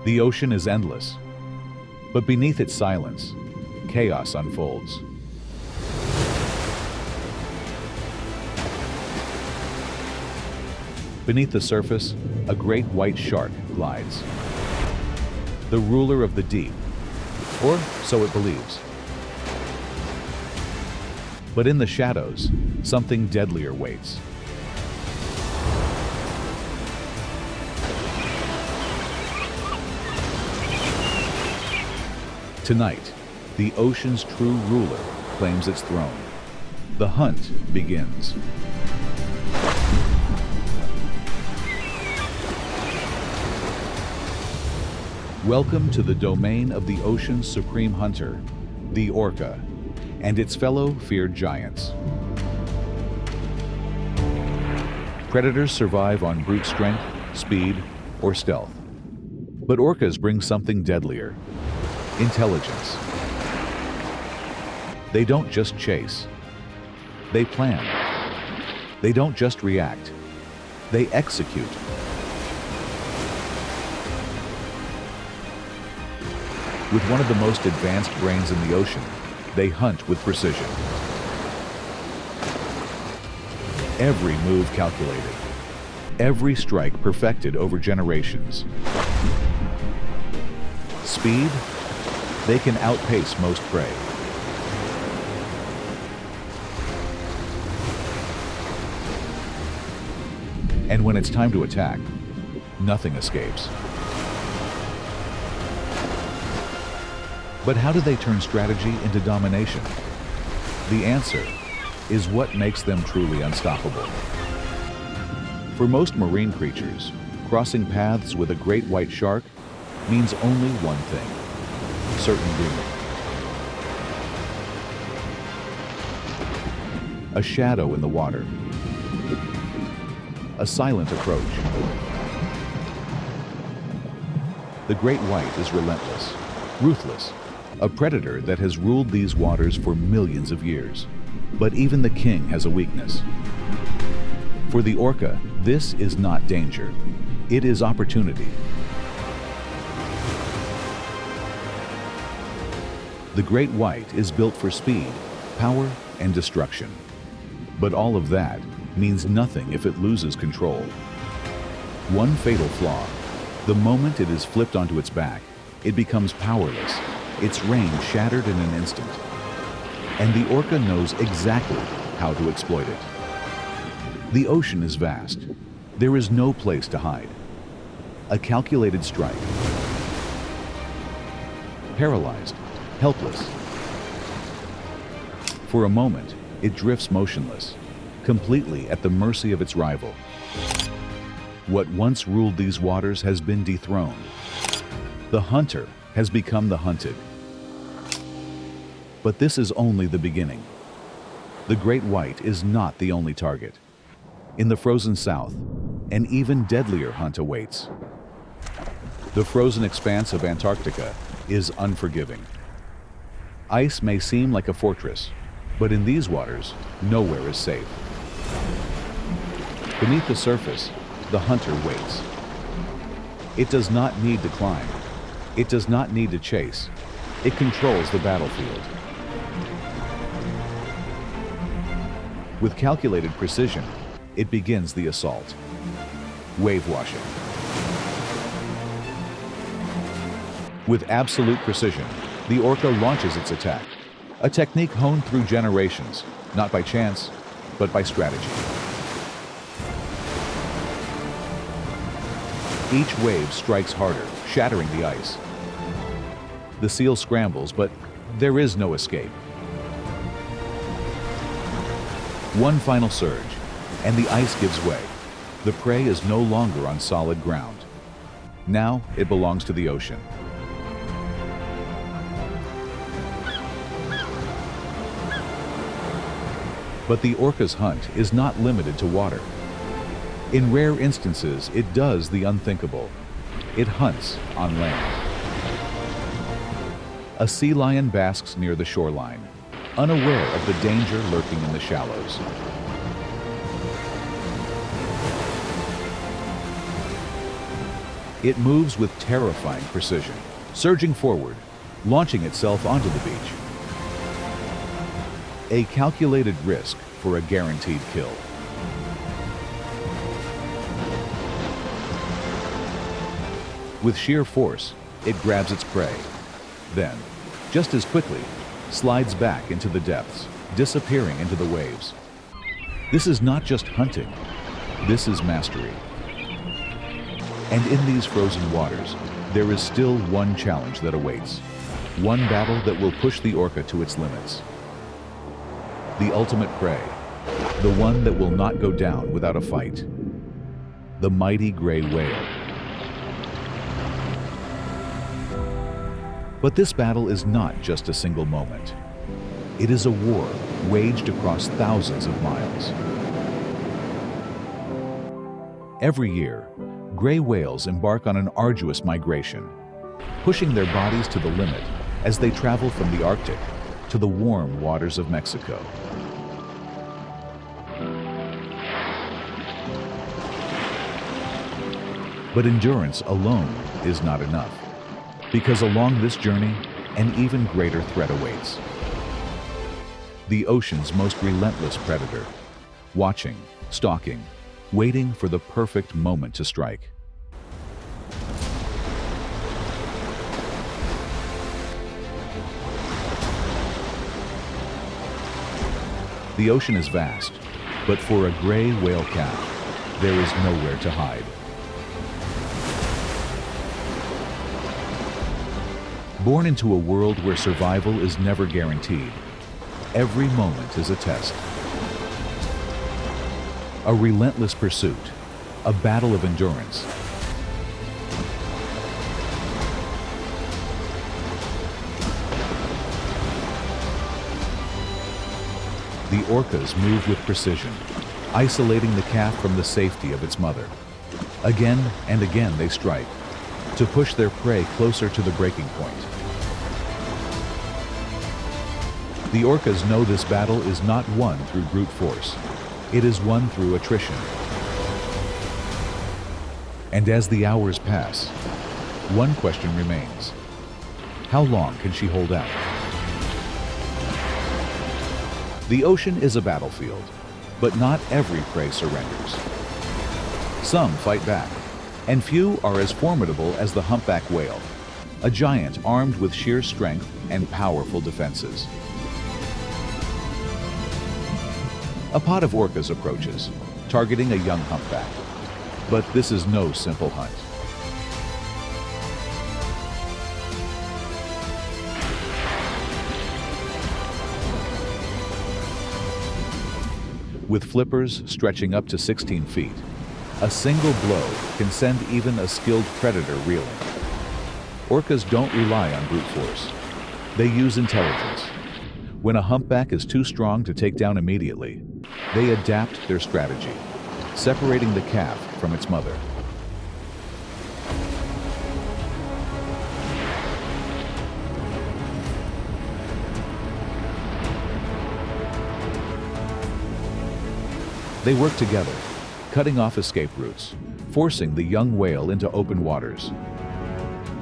The ocean is endless, but beneath its silence, chaos unfolds. Beneath the surface, a great white shark glides. The ruler of the deep, or so it believes. But in the shadows, something deadlier waits. Tonight, the ocean's true ruler claims its throne. The hunt begins. Welcome to the domain of the ocean's supreme hunter, the orca, and its fellow feared giants. Predators survive on brute strength, speed, or stealth. But orcas bring something deadlier: intelligence. They don't just chase. They plan. They don't just react. They execute. With one of the most advanced brains in the ocean, they hunt with precision. Every move calculated. Every strike perfected over generations. Speed? They can outpace most prey. And when it's time to attack, nothing escapes. But how do they turn strategy into domination? The answer is what makes them truly unstoppable. For most marine creatures, crossing paths with a great white shark means only one thing: certain doom. A shadow in the water. A silent approach. The great white is relentless, ruthless, a predator that has ruled these waters for millions of years. But even the king has a weakness. For the orca, this is not danger. It is opportunity. The great white is built for speed, power, and destruction. But all of that means nothing if it loses control. One fatal flaw: the moment it is flipped onto its back, it becomes powerless, its range shattered in an instant. And the orca knows exactly how to exploit it. The ocean is vast. There is no place to hide. A calculated strike. Paralyzed, helpless. For a moment, it drifts motionless, completely at the mercy of its rival. What once ruled these waters has been dethroned. The hunter has become the hunted. But this is only the beginning. The great white is not the only target. In the frozen south, an even deadlier hunt awaits. The frozen expanse of Antarctica is unforgiving. Ice may seem like a fortress, but in these waters, nowhere is safe. Beneath the surface, the hunter waits. It does not need to climb. It does not need to chase. It controls the battlefield. With calculated precision, it begins the assault. Wave washing. With absolute precision, the orca launches its attack, a technique honed through generations, not by chance, but by strategy. Each wave strikes harder, shattering the ice. The seal scrambles, but there is no escape. One final surge, and the ice gives way. The prey is no longer on solid ground. Now it belongs to the ocean. But the orca's hunt is not limited to water. In rare instances, it does the unthinkable. It hunts on land. A sea lion basks near the shoreline, unaware of the danger lurking in the shallows. It moves with terrifying precision, surging forward, launching itself onto the beach. A calculated risk for a guaranteed kill. With sheer force, it grabs its prey. Then, just as quickly, slides back into the depths, disappearing into the waves. This is not just hunting, this is mastery. And in these frozen waters, there is still one challenge that awaits. One battle that will push the orca to its limits. The ultimate prey, the one that will not go down without a fight. The mighty gray whale. But this battle is not just a single moment. It is a war waged across thousands of miles. Every year, gray whales embark on an arduous migration, pushing their bodies to the limit as they travel from the Arctic to the warm waters of Mexico. But endurance alone is not enough, because along this journey, an even greater threat awaits. The ocean's most relentless predator, watching, stalking, waiting for the perfect moment to strike. The ocean is vast, but for a gray whale calf, there is nowhere to hide. Born into a world where survival is never guaranteed, every moment is a test. A relentless pursuit, a battle of endurance. The orcas move with precision, isolating the calf from the safety of its mother. Again and again they strike, to push their prey closer to the breaking point. The orcas know this battle is not won through brute force. It is won through attrition. And as the hours pass, one question remains. How long can she hold out? The ocean is a battlefield, but not every prey surrenders. Some fight back, and few are as formidable as the humpback whale, a giant armed with sheer strength and powerful defenses. A pod of orcas approaches, targeting a young humpback. But this is no simple hunt. With flippers stretching up to 16 feet, a single blow can send even a skilled predator reeling. Orcas don't rely on brute force. They use intelligence. When a humpback is too strong to take down immediately, they adapt their strategy, separating the calf from its mother. They work together, cutting off escape routes, forcing the young whale into open waters.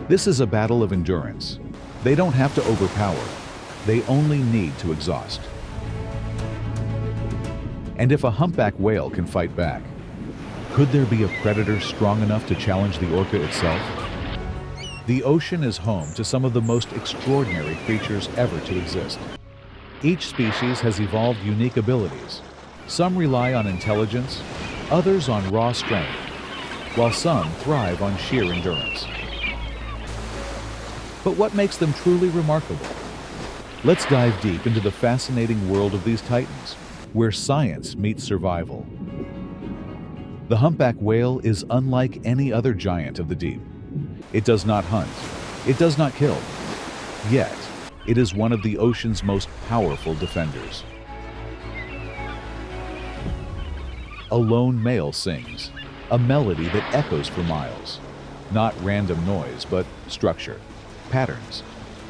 This is a battle of endurance. They don't have to overpower. They only need to exhaust. And if a humpback whale can fight back, could there be a predator strong enough to challenge the orca itself? The ocean is home to some of the most extraordinary creatures ever to exist. Each species has evolved unique abilities. Some rely on intelligence, others on raw strength, while some thrive on sheer endurance. But what makes them truly remarkable? Let's dive deep into the fascinating world of these titans, where science meets survival. The humpback whale is unlike any other giant of the deep. It does not hunt. It does not kill. Yet, it is one of the ocean's most powerful defenders. A lone male sings, a melody that echoes for miles. Not random noise, but structure, patterns,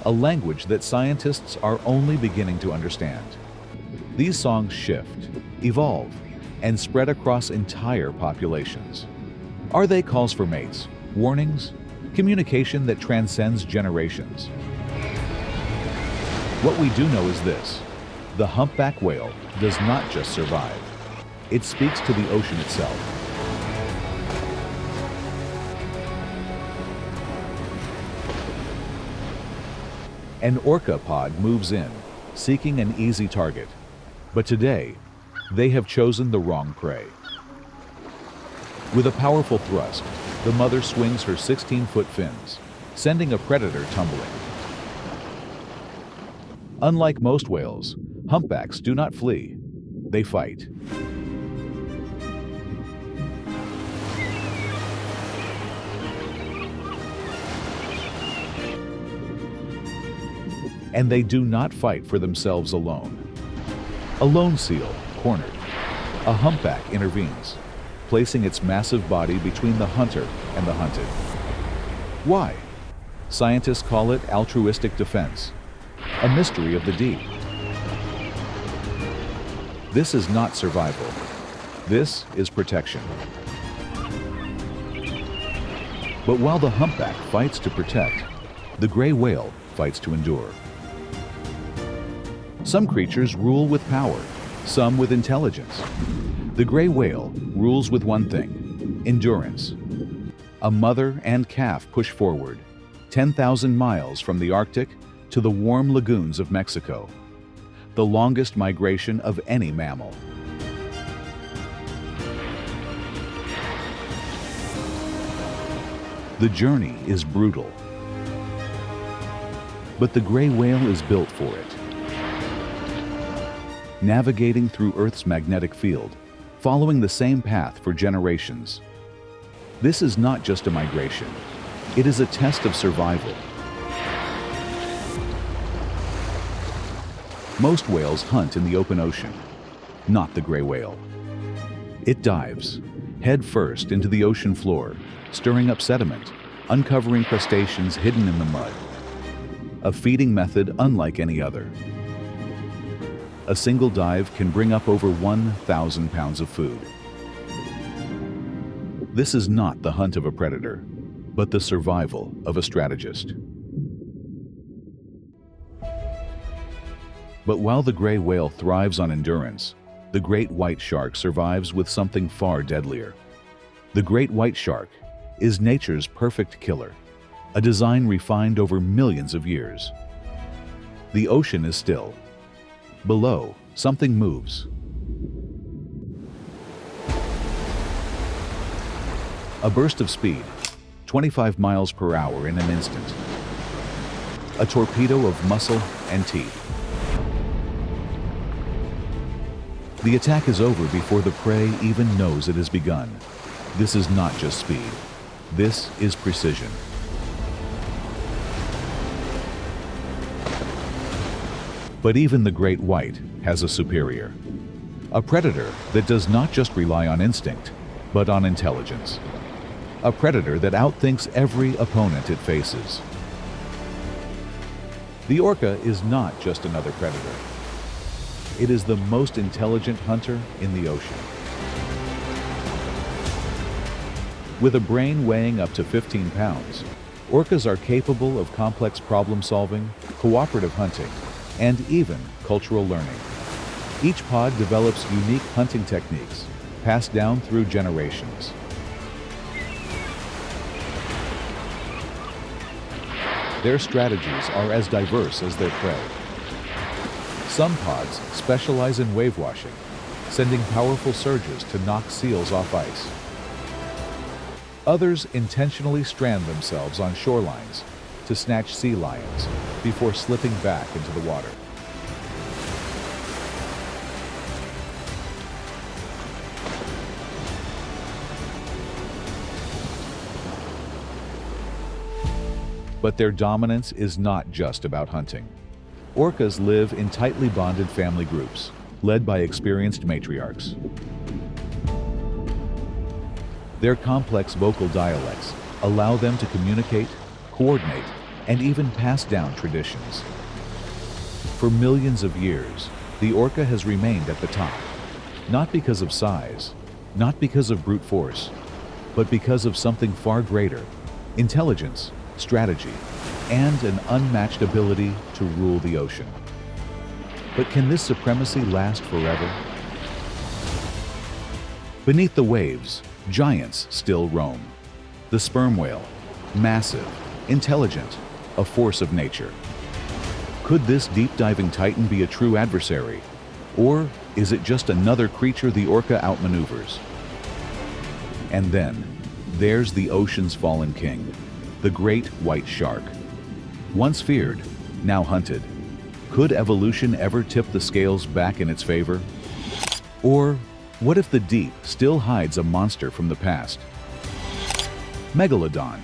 a language that scientists are only beginning to understand. These songs shift, evolve, and spread across entire populations. Are they calls for mates, Warnings, communication that transcends generations. What we do know is this: the humpback whale does not just survive, it speaks to the ocean itself. An orca pod moves in, seeking an easy target. But today, they have chosen the wrong prey. With a powerful thrust, the mother swings her 16-foot fins, sending a predator tumbling. Unlike most whales, humpbacks do not flee, they fight. And they do not fight for themselves alone. A lone seal, cornered. A humpback intervenes, placing its massive body between the hunter and the hunted. Why? Scientists call it altruistic defense, a mystery of the deep. This is not survival. This is protection. But while the humpback fights to protect, the gray whale fights to endure. Some creatures rule with power, some with intelligence. The gray whale rules with one thing: endurance. A mother and calf push forward, 10,000 miles from the Arctic to the warm lagoons of Mexico, the longest migration of any mammal. The journey is brutal, but the gray whale is built for it. Navigating through Earth's magnetic field, following the same path for generations. This is not just a migration, it is a test of survival. Most whales hunt in the open ocean, not the gray whale. It dives, head first into the ocean floor, stirring up sediment, uncovering crustaceans hidden in the mud. A feeding method unlike any other. A single dive can bring up over 1,000 pounds of food. This is not the hunt of a predator, but the survival of a strategist. But while the gray whale thrives on endurance, the great white shark survives with something far deadlier. The great white shark is nature's perfect killer, a design refined over millions of years. The ocean is still. Below, something moves. A burst of speed, 25 miles per hour in an instant. A torpedo of muscle and teeth. The attack is over before the prey even knows it has begun. This is not just speed. This is precision. But even the great white has a superior. A predator that does not just rely on instinct, but on intelligence. A predator that outthinks every opponent it faces. The orca is not just another predator. It is the most intelligent hunter in the ocean. With a brain weighing up to 15 pounds, orcas are capable of complex problem solving, cooperative hunting, and even cultural learning. Each pod develops unique hunting techniques, passed down through generations. Their strategies are as diverse as their prey. Some pods specialize in wave washing, sending powerful surges to knock seals off ice. Others intentionally strand themselves on shorelines to snatch sea lions before slipping back into the water. But their dominance is not just about hunting. Orcas live in tightly bonded family groups, led by experienced matriarchs. Their complex vocal dialects allow them to communicate, coordinate, and even pass down traditions. For millions of years, the orca has remained at the top, not because of size, not because of brute force, but because of something far greater intelligence, strategy, and an unmatched ability to rule the ocean. But can this supremacy last forever? Beneath the waves, giants still roam. The sperm whale, massive, intelligent, a force of nature. Could this deep-diving titan be a true adversary? Or is it just another creature the orca outmaneuvers? And then, there's the ocean's fallen king, the great white shark. Once feared, now hunted. Could evolution ever tip the scales back in its favor? Or what if the deep still hides a monster from the past? Megalodon.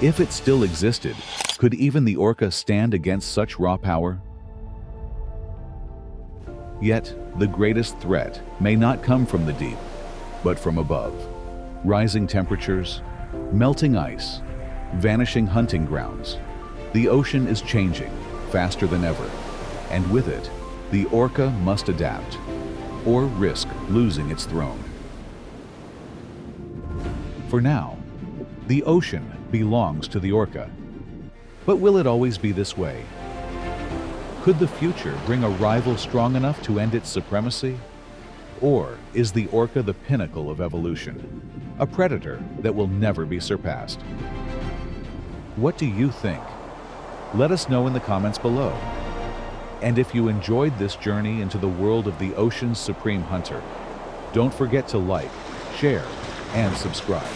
If it still existed, could even the orca stand against such raw power? Yet, the greatest threat may not come from the deep, but from above. Rising temperatures, melting ice, vanishing hunting grounds. The ocean is changing faster than ever, and with it, the orca must adapt or risk losing its throne. For now, the ocean belongs to the orca. But will it always be this way? Could the future bring a rival strong enough to end its supremacy? Or is the orca the pinnacle of evolution, a predator that will never be surpassed? What do you think? Let us know in the comments below. And if you enjoyed this journey into the world of the ocean's supreme hunter, don't forget to like, share, and subscribe.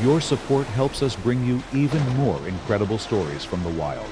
Your support helps us bring you even more incredible stories from the wild.